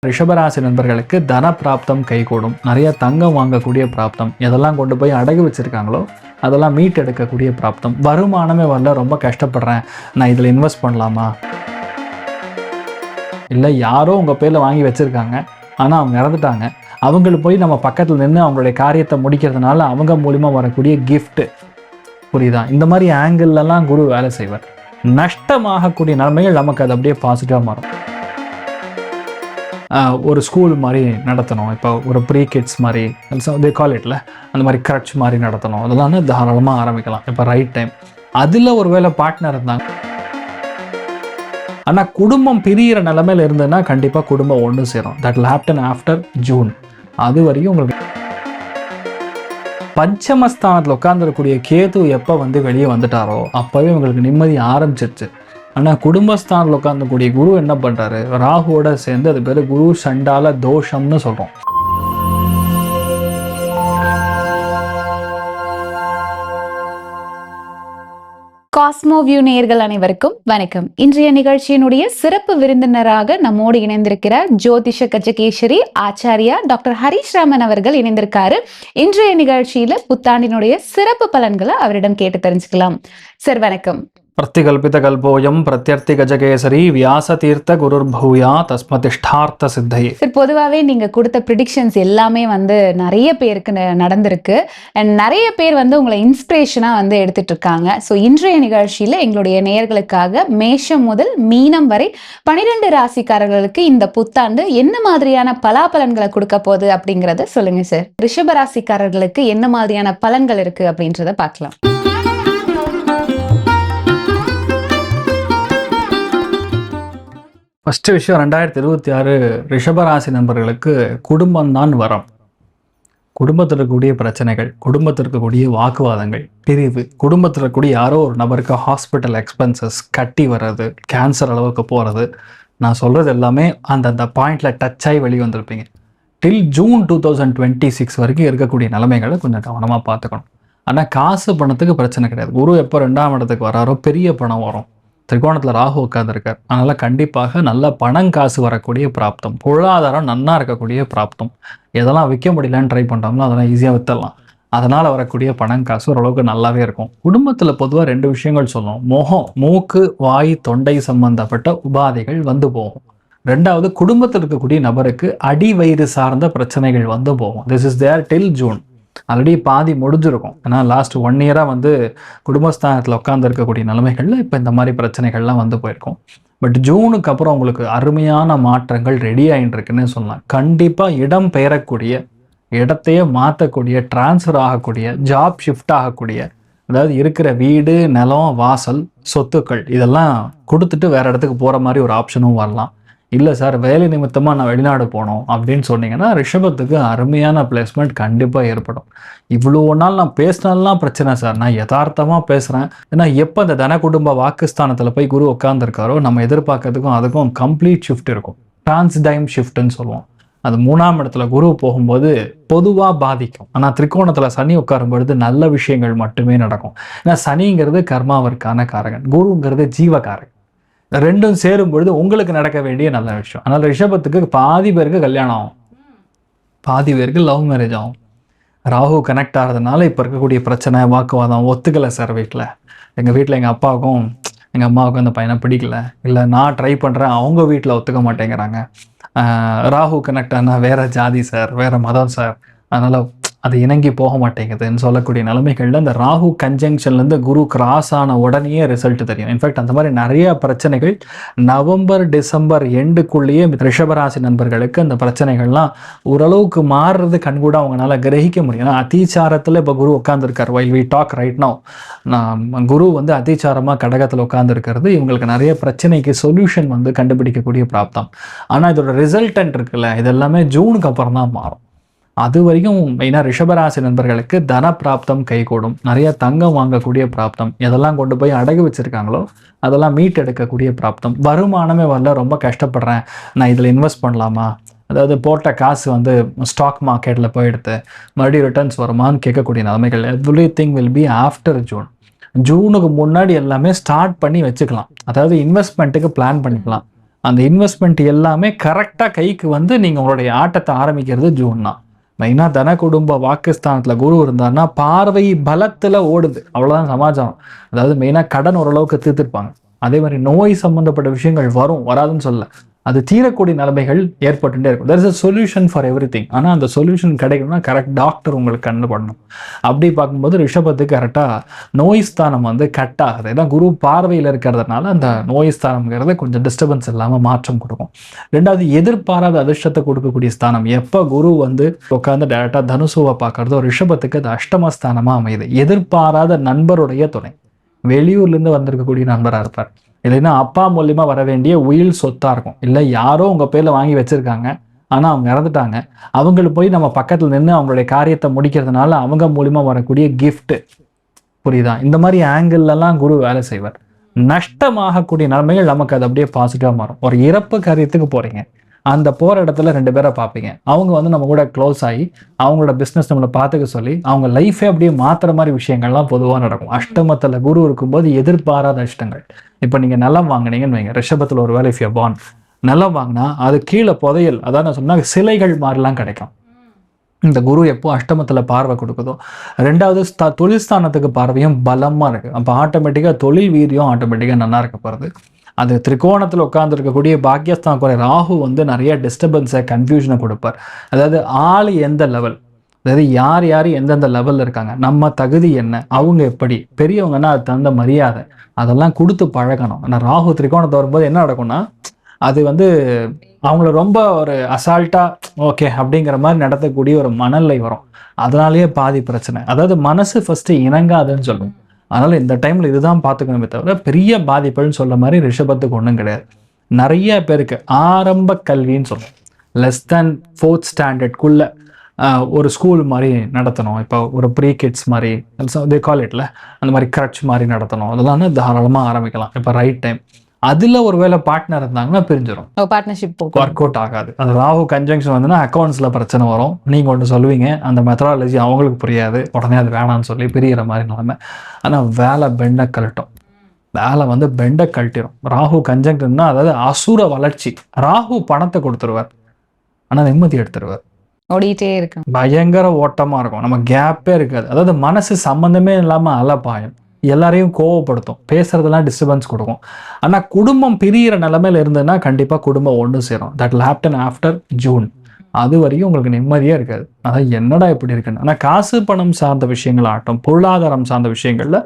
ரிஷபராசி நண்பர்களுக்கு தன பிராப்தம் கைகூடும். நிறைய தங்கம் வாங்கக்கூடிய பிராப்தம். எதெல்லாம் கொண்டு போய் அடகு வச்சிருக்காங்களோ அதெல்லாம் மீட் எடுக்கக்கூடிய பிராப்தம். வருமானமே வரல, ரொம்ப கஷ்டப்படுறேன், நான் இதில் இன்வெஸ்ட் பண்ணலாமா? இல்லை யாரோ உங்கள் பேரில் வாங்கி வச்சுருக்காங்க, ஆனால் அவங்க இறந்துட்டாங்க, அவங்களுக்கு போய் நம்ம பக்கத்தில் நின்று அவங்களுடைய காரியத்தை முடிக்கிறதுனால அவங்க மூலிமா வரக்கூடிய கிஃப்ட்டு, புரியுதா? இந்த மாதிரி ஆங்கிள்லாம் குரு வேலை செய்வார். நஷ்டமாகக்கூடிய நிலைமைகள் நமக்கு அது அப்படியே பாசிட்டிவாக மாறும். ஒரு ஸ்கூல் மாதிரி நடத்தணும், இப்போ ஒரு ப்ரீ கிட்ஸ் மாதிரி காலேஜில் அந்த மாதிரி கிரட்ச் மாதிரி நடத்தணும், அதெல்லாம் தாராளமாக ஆரம்பிக்கலாம் இப்போ ரைட் டைம். அதில் ஒரு வேளை பார்ட்னர் இருந்தாங்க. ஆனால் குடும்பம் பிரிகிற நிலைமையில் இருந்ததுன்னா கண்டிப்பாக குடும்பம் ஒன்று சேரும். That will happen after June. அது வரைக்கும் உங்களுக்கு பஞ்சமஸ்தானத்தில் உட்காந்துருக்கக்கூடிய கேது எப்போ வெளியே வந்துட்டாரோ அப்போவே உங்களுக்கு நிம்மதி ஆரம்பிச்சிருச்சு. ஆனால் குடும்பஸ்தானில் உட்காந்துக்கூடிய குரு என்ன பண்ணுறாரு, ராகுவோட சேர்ந்து அது பேர் குரு சண்டால தோஷம்னு சொல்கிறோம். காஸ்மோ வியூ நேயர்கள் அனைவருக்கும் வணக்கம். இன்றைய நிகழ்ச்சியினுடைய சிறப்பு விருந்தினராக நம்மோடு இணைந்திருக்கிறார் ஜோதிஷ கஜகேசரி ஆச்சாரியா டாக்டர் ஹரிஷ் ராமன் அவர்கள் இணைந்திருக்காரு. இன்றைய நிகழ்ச்சியில புத்தாண்டினுடைய சிறப்பு பலன்களை அவரிடம் கேட்டு தெரிஞ்சுக்கலாம். சார் வணக்கம். பிரத்திகல்பித கல்போயம் பிரத்யர்த்தி கஜகேசரி வியாச தீர்த்த குருர் பௌயா தஸ்மதிஷ்டார்த்த சித்தையே. சார் பொதுவாகவே நீங்க கொடுத்த ப்ரிடிக்ஷன்ஸ் எல்லாமே நிறைய பேருக்கு நடந்திருக்கு. அண்ட் நிறைய பேர் உங்களை இன்ஸ்பிரேஷனா எடுத்துட்டு இருக்காங்க. ஸோ இன்றைய நிகழ்ச்சியில எங்களுடைய நேயர்களுக்காக மேஷம் முதல் மீனம் வரை 12 ராசிக்காரர்களுக்கு இந்த புத்தாண்டு என்ன மாதிரியான பலாபலன்களை கொடுக்க போகுது அப்படிங்கறத சொல்லுங்க சார். ரிஷப ராசிக்காரர்களுக்கு என்ன மாதிரியான பலன்கள் இருக்கு அப்படின்றத பார்க்கலாம். ஃபஸ்ட்டு விஷயம், 2026 ரிஷபராசி நண்பர்களுக்கு குடும்பம்தான் வரம். குடும்பத்தில் இருக்கக்கூடிய பிரச்சனைகள், குடும்பத்தில் இருக்கக்கூடிய வாக்குவாதங்கள், பிரிவு, குடும்பத்தில் இருக்கக்கூடிய யாரோ ஒரு நபருக்கு ஹாஸ்பிட்டல் எக்ஸ்பென்சஸ் கட்டி வர்றது, கேன்சர் அளவுக்கு போகிறது, நான் சொல்கிறது எல்லாமே அந்த பாயிண்டில் டச் ஆகி வெளியே வந்திருப்பீங்க. டில் ஜூன் 2026 வரைக்கும் இருக்கக்கூடிய நிலைமைகளை கொஞ்சம் கவனமாக பார்த்துக்கணும். ஆனால் காசு பணத்துக்கு பிரச்சனை கிடையாது. குரு எப்போ 2ஆம் இடத்துக்கு வராரோ பெரிய பணம் வரும். திரிகோணத்தில் ராகு உட்காந்துருக்கார், அதனால் கண்டிப்பாக நல்ல பணம் காசு வரக்கூடிய பிராப்தம், பொருளாதாரம் நன்னா இருக்கக்கூடிய பிராப்தம். எதெல்லாம் விற்க முடியலன்னு ட்ரை பண்ணுறாங்களோ அதெல்லாம் ஈஸியாக விற்றலாம். அதனால் வரக்கூடிய பணம் காசு ஓரளவுக்கு நல்லாவே இருக்கும். குடும்பத்தில் பொதுவாக 2 விஷயங்கள் சொல்லணும். முகம், மூக்கு, வாய், தொண்டை சம்பந்தப்பட்ட உபாதைகள் போகும். 2வது, குடும்பத்தில் இருக்கக்கூடிய நபருக்கு அடி வயிறு சார்ந்த பிரச்சனைகள் போகும். This is there till June. Already பாதி முடிஞ்சிருக்கும். ஏன்னா லாஸ்ட் 1 இயராக குடும்பஸ்தானத்தில் உட்காந்து இருக்கக்கூடிய நிலைமைகளில் இப்போ இந்த மாதிரி பிரச்சனைகள்லாம் போயிருக்கும். பட் ஜூனுக்கு அப்புறம் உங்களுக்கு அருமையான மாற்றங்கள் ரெடி ஆகிட்டு இருக்குன்னு சொல்லலாம். கண்டிப்பாக இடம் பெயரக்கூடிய, இடத்தையே மாற்றக்கூடிய, டிரான்ஸ்ஃபர் ஆகக்கூடிய, ஜாப் ஷிஃப்ட் ஆகக்கூடிய, அதாவது இருக்கிற வீடு, நிலம், வாசல், சொத்துக்கள் இதெல்லாம் கொடுத்துட்டு வேறு இடத்துக்கு போகிற மாதிரி ஒரு ஆப்ஷனும் வரலாம். இல்லை சார் வேலை நிமித்தமாக நான் வெளிநாடு போனோம் அப்படின்னு சொன்னீங்கன்னா ரிஷபத்துக்கு அருமையான பிளேஸ்மெண்ட் கண்டிப்பாக ஏற்படும். இவ்வளோ நாள் நான் பேசினாலாம் பிரச்சனை சார், நான் யதார்த்தமாக பேசுகிறேன். ஏன்னா எப்போ அந்த தன குடும்ப வாக்குஸ்தானத்தில் போய் குரு உட்காந்துருக்காரோ நம்ம எதிர்பார்க்கறதுக்கும் அதுக்கும் கம்ப்ளீட் ஷிஃப்ட் இருக்கும். டிரான்ஸ்டைம் ஷிஃப்ட்னு சொல்லுவோம். அது 3ஆம் இடத்துல குரு போகும்போது பொதுவாக பாதிக்கும். ஆனால் திரிகோணத்தில் சனி உட்காரும் பொழுது நல்ல விஷயங்கள் மட்டுமே நடக்கும். ஏன்னா சனிங்கிறது கர்மாவிற்கான காரகன், குருங்கிறது ஜீவகாரகன். 2ம் சேரும் பொழுது உங்களுக்கு நடக்க வேண்டிய நல்ல விஷயம். அதனால் ரிஷபத்துக்கு பாதி பேருக்கு கல்யாணம் ஆகும், பாதி பேருக்கு லவ் மேரேஜ் ஆகும். ராகு கனெக்ட் ஆகிறதுனால இப்போ இருக்கக்கூடிய பிரச்சனை, வாக்குவாதம், ஒத்துக்கலை சார் வீட்டில், எங்கள் வீட்டில் எங்கள் அப்பாவுக்கும் எங்கள் அம்மாவுக்கும் அந்த பையனை பிடிக்கல, இல்லை நான் ட்ரை பண்ணுறேன் அவங்க வீட்டில் ஒத்துக்க மாட்டேங்கிறாங்க, ராகு கனெக்ட் ஆனால் வேறு ஜாதி சார், வேறு மதம் சார், அதனால் அது இணங்கி போக மாட்டேங்குதுன்னு சொல்லக்கூடிய நிலைமைகளில் இந்த ராகு கன்ஜங்ஷன்லேருந்து குரு கிராஸ் ஆன உடனே ரிசல்ட் தெரியும். இன்ஃபேக்ட் அந்த மாதிரி நிறைய பிரச்சனைகள் நவம்பர் டிசம்பர் எண்டுக்குள்ளேயே ரிஷபராசி நண்பர்களுக்கு அந்த பிரச்சனைகள்லாம் ஓரளவுக்கு மாறுறது கண்கூட அவங்களால கிரகிக்க முடியும். ஏன்னா அதிச்சாரத்தில் இப்போ குரு உட்காந்துருக்கார். While we talk right now, Guru அதிச்சாரமாக கடகத்தில் உட்காந்துருக்கிறது இவங்களுக்கு நிறைய பிரச்சனைக்கு சொல்யூஷன் கண்டுபிடிக்கக்கூடிய பிராப்தம். ஆனால் இதோட ரிசல்டன்ட் இருக்குல்ல, இதெல்லாமே ஜூனுக்கு அப்புறம் தான் மாறும். அது வரைக்கும் மெயினாக ரிஷபராசி நண்பர்களுக்கு தன பிராப்தம் கைகூடும். நிறைய தங்கம் வாங்கக்கூடிய பிராப்தம். எதெல்லாம் கொண்டு போய் அடகு வச்சுருக்காங்களோ அதெல்லாம் மீட் எடுக்கக்கூடிய பிராப்தம். வருமானமே வரல, ரொம்ப கஷ்டப்படுறேன், நான் இதில் இன்வெஸ்ட் பண்ணலாமா? அதாவது போட்ட காசு ஸ்டாக் மார்க்கெட்டில் போயிடுத்து மறுபடியும் ரிட்டர்ன்ஸ் வருமானு கேட்கக்கூடிய நிலைமைகள். Everything will be after June. ஜூனுக்கு முன்னாடி எல்லாமே ஸ்டார்ட் பண்ணி வச்சுக்கலாம். அதாவது இன்வெஸ்ட்மெண்ட்டுக்கு பிளான் பண்ணிக்கலாம். அந்த இன்வெஸ்ட்மெண்ட் எல்லாமே கரெக்டாக கைக்கு வந்து நீங்கள் உங்களுடைய ஆட்டத்தை ஆரம்பிக்கிறது ஜூன் தான். மெயினாக தன குடும்ப வாக்குஸ்தானத்தில் குரு இருந்தாருன்னா பார்வை பலத்தில் ஓடுது, அவ்வளோதான் சமாச்சாரம். அதாவது மெயினாக கடன் ஓரளவுக்கு தீர்த்துருப்பாங்க. அதே மாதிரி நோய் சம்பந்தப்பட்ட விஷயங்கள் வரும், வராதுன்னு சொல்ல, அது தீரக்கூடிய நிலைமைகள் ஏற்பட்டுட்டே இருக்கும். there is a solution for everything. ஆனால் அந்த சொல்யூஷன் கிடைக்கணும்னா கரெக்ட் டாக்டர் உங்களுக்கு கண்ணு பண்ணணும். அப்படி பார்க்கும்போது ரிஷபத்துக்கு கரெக்டாக நோய் ஸ்தானம் வந்து கட் ஆகுது. ஏன்னா குரு பார்வையில் இருக்கிறதுனால அந்த நோய் ஸ்தானம்ங்கிறது கொஞ்சம் டிஸ்டர்பன்ஸ் இல்லாமல் மாற்றம் கொடுக்கும். ரெண்டாவது, எதிர்பாராத அதிர்ஷ்டத்தை கொடுக்கக்கூடிய ஸ்தானம். எப்போ குரு வந்து உட்காந்து டேரெக்டாக தனுசுவை பார்க்கறதோ ரிஷபத்துக்கு அது அஷ்டமஸ்தானமாக அமையுது. எதிர்பாராத நண்பருடைய துணை, வெளியூர்லேருந்து வந்திருக்கக்கூடிய நண்பராக இருப்பார், இல்லைன்னா அப்பா மூலியமாக வர வேண்டிய உயில் சொத்தாக இருக்கும், இல்லை யாரோ உங்கள் பேரில் வாங்கி வச்சுருக்காங்க ஆனால் அவங்க இறந்துட்டாங்க, அவங்களுக்கு போய் நம்ம பக்கத்தில் நின்று அவங்களுடைய காரியத்தை முடிக்கிறதுனால அவங்க மூலியமாக வரக்கூடிய கிஃப்ட், புரியுதா? இந்த மாதிரி ஆங்கிள்லாம் குரு வேலை செய்வார். நஷ்டமாகக்கூடிய நிலைமைகள் நமக்கு அது அப்படியே பாசிட்டிவாக மாறும். ஒரு இறப்பு காரியத்துக்கு போகிறீங்க, அந்த போகிற இடத்துல 2 பேரை பார்ப்பீங்க, அவங்க வந்து நம்ம கூட க்ளோஸ் ஆகி அவங்களோட பிஸ்னஸ் நம்மளை பார்த்துக்க சொல்லி அவங்க லைஃபே அப்படியே மாற்றுற மாதிரி விஷயங்கள்லாம் பொதுவாக நடக்கும். அஷ்டமத்தில் குரு இருக்கும்போது எதிர்பாராத அஷ்டங்கள். இப்போ நீங்கள் நிலம் வாங்கினீங்கன்னு வைங்க, ரிஷபத்தில் ஒரு வேலை இஃப் யூ பார்ன், நிலம் வாங்கினா அது கீழே புதையல், அதான் நான் சொன்னால் சிலைகள் மாதிரிலாம் கிடைக்கும். இந்த குரு எப்போ அஷ்டமத்தில் பார்வை கொடுக்குதோ. ரெண்டாவது, தொழில் ஸ்தானத்துக்கு பார்வையும் பலமாக இருக்குது. அப்போ ஆட்டோமேட்டிக்காக தொழில் வீரியம் ஆட்டோமேட்டிக்காக நல்லா இருக்க போகிறது. அது திரிகோணத்தில் உட்கார்ந்து இருக்கக்கூடிய பாக்கியஸ்தான் குறை ராகு வந்து நிறைய டிஸ்டர்பன்ஸை கன்ஃபியூஷனை கொடுப்பார். அதாவது ஆள் எந்த லெவல், அதாவது யார் யார் எந்தெந்த லெவலில் இருக்காங்க, நம்ம தகுதி என்ன, அவங்க எப்படி பெரியவங்கன்னா அது தகுந்த மரியாதை அதெல்லாம் கொடுத்து பழகணும். ஆனால் ராகு திரிகோணத்தை வரும்போது என்ன நடக்கும்னா அது வந்து அவங்கள ரொம்ப ஒரு அசால்ட்டாக ஓகே அப்படிங்கிற மாதிரி நடத்தக்கூடிய ஒரு மனநிலை வரும். அதனாலேயே பாதி பிரச்சனை. அதாவது மனசு ஃபஸ்ட்டு இணங்காதுன்னு சொல்லுவோம். அதனால் இந்த டைமில் இதுதான் பார்த்துக்கணுமே தவிர பெரிய பாதிப்புன்னு சொல்ல மாதிரி ரிஷபத்துக்கு ஒன்றும் கிடையாது. நிறைய பேருக்கு ஆரம்ப கல்வின்னு சொல்லுவோம், லெஸ் தேன் 4th ஸ்டாண்டர்ட்குள்ளே ஒரு ஸ்கூல் மாதிரி நடத்தணும். இப்போ ஒரு ப்ரீ கிட்ஸ் மாதிரி தே கால் இட்ல அந்த மாதிரி கிரட்ச் மாதிரி நடத்தணும். அதெல்லாம் தாராளமாக ஆரம்பிக்கலாம். இப்போ ரைட் டைம். அதில் ஒரு வேளை பார்ட்னர் இருந்தாங்கன்னா பிரிஞ்சிடும், பார்ட்னர்ஷிப் ஒர்க் அவுட் ஆகாது. அது ராகு கன்ஜங்ஷன் வந்துன்னா அக்கௌண்ட்ஸில் பிரச்சனை வரும். நீங்கள் ஒன்று சொல்லுவீங்க, அந்த மெத்தடாலஜி அவங்களுக்கு புரியாது, உடனே அது வேணான்னு சொல்லி பிரிகிற மாதிரி நிலைமை. ஆனால் வேலை பெண்டை கழட்டும், வேலை வந்து பெண்டை கழட்டிடும். ராகு கன்ஜங்ஷன்னா அதாவது அசுர வளர்ச்சி. ராகு பணத்தை கொடுத்துருவார், ஆனால் நிம்மதி எடுத்துருவார். ஓடிட்டே இருக்கும், பயங்கர ஓட்டமாக இருக்கும், நம்ம கேப்பே இருக்காது. அதாவது மனசு சம்மந்தமே இல்லாமல் அலப்பாயம், எல்லாரையும் கோவப்படுத்தும், பேசுறதெல்லாம் டிஸ்டர்பன்ஸ் கொடுக்கும். ஆனால் குடும்பம் பிரிகிற நிலைமையில இருந்ததுன்னா கண்டிப்பாக குடும்பம் ஒன்று சேரும். That will happen after June. அது வரையும் உங்களுக்கு நிம்மதியாக இருக்காது. அதான் என்னடா இப்படி இருக்குன்னு. ஆனால் காசு பணம் சார்ந்த விஷயங்கள் ஆகட்டும், பொருளாதாரம் சார்ந்த விஷயங்கள்ல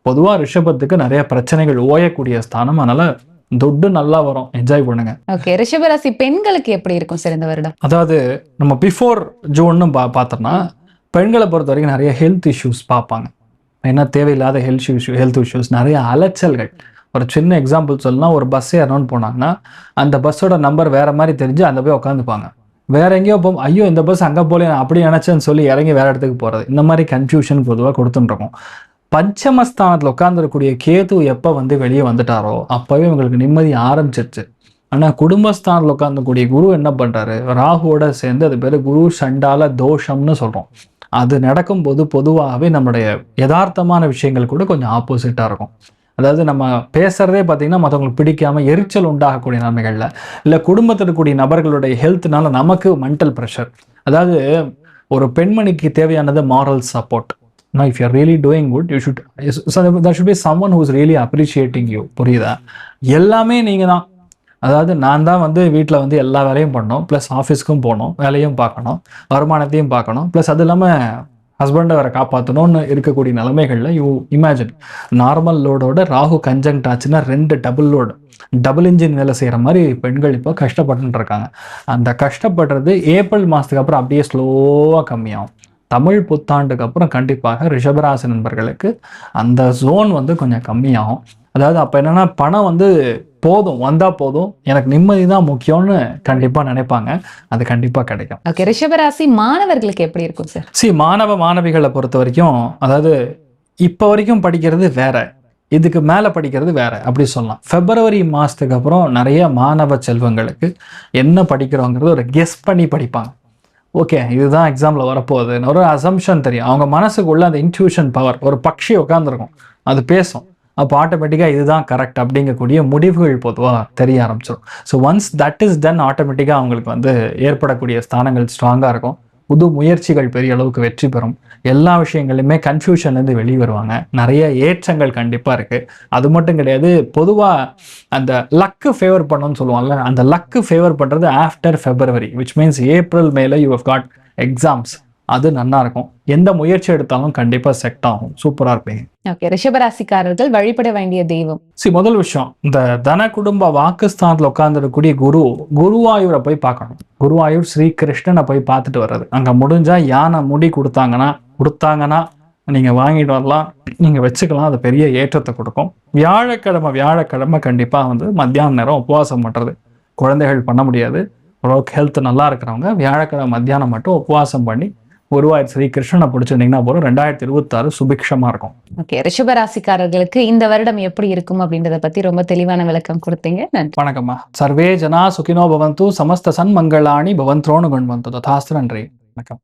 பொதுவாக ரிஷபத்துக்கு நிறைய பிரச்சனைகள் ஓயக்கூடிய ஸ்தானம். அதனால துட்டு நல்லா வரும், என்ஜாய் பண்ணுங்க. ஓகே, ரிஷபராசி பெண்களுக்கு எப்படி இருக்கும் சார் இந்த வருடம்? அதாவது நம்ம பிஃபோர் ஜூன்னு பார்த்தோம்னா பெண்களை பொறுத்த வரைக்கும் நிறைய ஹெல்த் இஷ்யூஸ் பார்ப்பாங்க. ஏன்னா தேவையில்லாத ஹெல்த் இஷ்யூஸ், நிறைய அலைச்சல்கள். ஒரு சின்ன எக்ஸாம்பிள் சொல்லலாம், ஒரு பஸ் ஏறணும்னு போனாங்கன்னா அந்த பஸ்ஸோட நம்பர் வேற மாதிரி தெரிஞ்சு அந்த போய் உட்காந்துப்பாங்க. வேற எங்கேயோ போகும், ஐயோ இந்த பஸ் அங்கே போல அப்படி நினைச்சேன்னு சொல்லி இறங்கி வேற இடத்துக்கு போகிறது. இந்த மாதிரி கன்ஃபியூஷன் பொதுவாக கொடுத்துட்டுருக்கோம். பஞ்சமஸ்தானத்தில் உட்காந்துருக்கக்கூடிய கேது எப்போ வந்து வெளியே வந்துட்டாரோ அப்போவே உங்களுக்கு நிம்மதி ஆரம்பிச்சிருச்சு. ஆனால் குடும்பஸ்தானத்தில் உட்காந்துக்கூடிய குரு என்ன பண்ணுறாரு, ராகுவோட சேர்ந்து அது பேர் குரு சண்டால தோஷம்னு சொல்கிறோம். அது நடக்கும்போது பொதுவாகவே நம்மளுடைய யதார்த்தமான விஷயங்கள் கூட கொஞ்சம் ஆப்போசிட்டாக இருக்கும். அதாவது நம்ம பேசுகிறதே பார்த்திங்கன்னா மற்றவங்களுக்கு பிடிக்காமல் எரிச்சல் உண்டாகக்கூடிய நிலைமைகளில், இல்லை குடும்பத்தில் இருக்கக்கூடிய நபர்களுடைய ஹெல்த்னால நமக்கு மென்டல் ப்ரெஷர். அதாவது ஒரு பெண்மணிக்கு தேவையானது moral support. Now, if you're really doing good, there should be someone who's really appreciating you. புரியுதா? எல்லாமே நீங்கள் தான். அதாவது நான் தான் வந்து வீட்டில் வந்து எல்லா வேலையும் பண்ணணும், ப்ளஸ் ஆஃபீஸ்க்கும் போகணும், வேலையும் பார்க்கணும், வருமானத்தையும் பார்க்கணும், ப்ளஸ் அது இல்லாமல் ஹஸ்பண்டை வேறு காப்பாற்றணும்னு இருக்கக்கூடிய நிலைமைகளில் யூ இமேஜின் நார்மல் லோடோட ராகு கன்ஜங்க்ட் ஆச்சுன்னா 2 டபுள் லோடு, டபுள் இன்ஜின் வேலை செய்கிற மாதிரி பெண்கள் இப்போ கஷ்டப்பட்டு இருக்காங்க. அந்த கஷ்டப்படுறது ஏப்ரல் மாதத்துக்கு அப்புறம் அப்படியே ஸ்லோவாக கம்மியாகும். தமிழ் புத்தாண்டுக்கு அப்புறம் கண்டிப்பாக ரிஷபராசி நண்பர்களுக்கு அந்த ஜோன் வந்து கொஞ்சம் கம்மியாகும். அதாவது அப்போ என்னென்னா பணம் வந்து போதும், வந்தால் போதும், எனக்கு நிம்மதி தான் முக்கியம்னு கண்டிப்பாக நினைப்பாங்க. அது கண்டிப்பாக கிடைக்கும். ஓகே, ரிஷபராசி மாணவர்களுக்கு எப்படி இருக்கும் சார்? மாணவிகளை பொறுத்த வரைக்கும், அதாவது இப்போ வரைக்கும் படிக்கிறது வேற, இதுக்கு மேலே படிக்கிறது வேற அப்படி சொல்லலாம். பிப்ரவரி மாதத்துக்கு அப்புறம் நிறைய மாணவ செல்வங்களுக்கு என்ன படிக்கிறோங்கிறது ஒரு கெஸ் பண்ணி படிப்பாங்க. ஓகே இதுதான் எக்ஸாமில் வரப்போகுதுன்னு ஒரு அசம்ஷன் தெரியும். அவங்க மனசுக்குள்ள அந்த இன்ட்யூஷன் பவர், ஒரு பக்ஷி உட்காந்துருக்கும், அது பேசும். அப்போ ஆட்டோமேட்டிக்காக இதுதான் கரெக்ட் அப்படிங்கக்கூடிய முடிவுகள் பொதுவாக தெரிய ஆரம்பிச்சிடும். So once that is done ஆட்டோமேட்டிக்காக அவங்களுக்கு வந்து ஏற்படக்கூடிய ஸ்தானங்கள் ஸ்ட்ராங்காக இருக்கும். புது முயற்சிகள் பெரிய அளவுக்கு வெற்றி பெறும். எல்லா விஷயங்களுமே கன்ஃபியூஷன்லேருந்து வெளியே வருவாங்க. நிறைய ஏற்றங்கள் கண்டிப்பாக இருக்குது. அது மட்டும் கிடையாது, பொதுவாக அந்த லக்கு ஃபேவர் பண்ணணும்னு சொல்லுவாங்கல்ல, அந்த லக்கு ஃபேவர் பண்ணுறது after February, which means April மேல யூ ஹவ் காட் எக்ஸாம்ஸ். அது நல்லா இருக்கும். எந்த முயற்சி எடுத்தாலும் கண்டிப்பாக செட் ஆகும். சூப்பராக இருப்பீங்க. ஓகே, ரிஷபராசிக்காரர்கள் வழிபட வேண்டிய தெய்வம். முதல் விஷயம், இந்த தன குடும்ப வாக்குஸ்தானத்தில் உட்கார்ந்துருக்கக்கூடிய குருவாயூரை போய் பார்க்கணும். குருவாயூர் ஸ்ரீ கிருஷ்ணனை போய் பார்த்துட்டு வர்றது. அங்கே முடிஞ்சா யானை முடி கொடுத்தாங்கன்னா நீங்கள் வாங்கிட்டு வரலாம், நீங்கள் வச்சுக்கலாம். அது பெரிய ஏற்றத்தை கொடுக்கும். வியாழக்கிழமை கண்டிப்பாக வந்து மத்தியான நேரம் உபவாசம் பண்ணுறது. குழந்தைகள் பண்ண முடியாது, ஓரளவுக்கு ஹெல்த் நல்லா இருக்கிறவங்க வியாழக்கிழமை மத்தியானம் மட்டும் உபவாசம் பண்ணி குருவாயூர் ஸ்ரீ கிருஷ்ணனை பிடிச்சிருந்தீங்கன்னா போதும். 2026 சுபிக்ஷமா இருக்கும். ஓகே, ரிஷபராசிக்காரர்களுக்கு இந்த வருடம் எப்படி இருக்கும் அப்படின்றத பத்தி ரொம்ப தெளிவான விளக்கம் கொடுத்தீங்க. நன்றி. வணக்கம்மா. சர்வே ஜனா சுகினோ பவந்து, சமஸ்த சன்மங்களாணி பவந்த்ரோணு குண்வந்து. ததாஸ்து. நன்றி. வணக்கம்.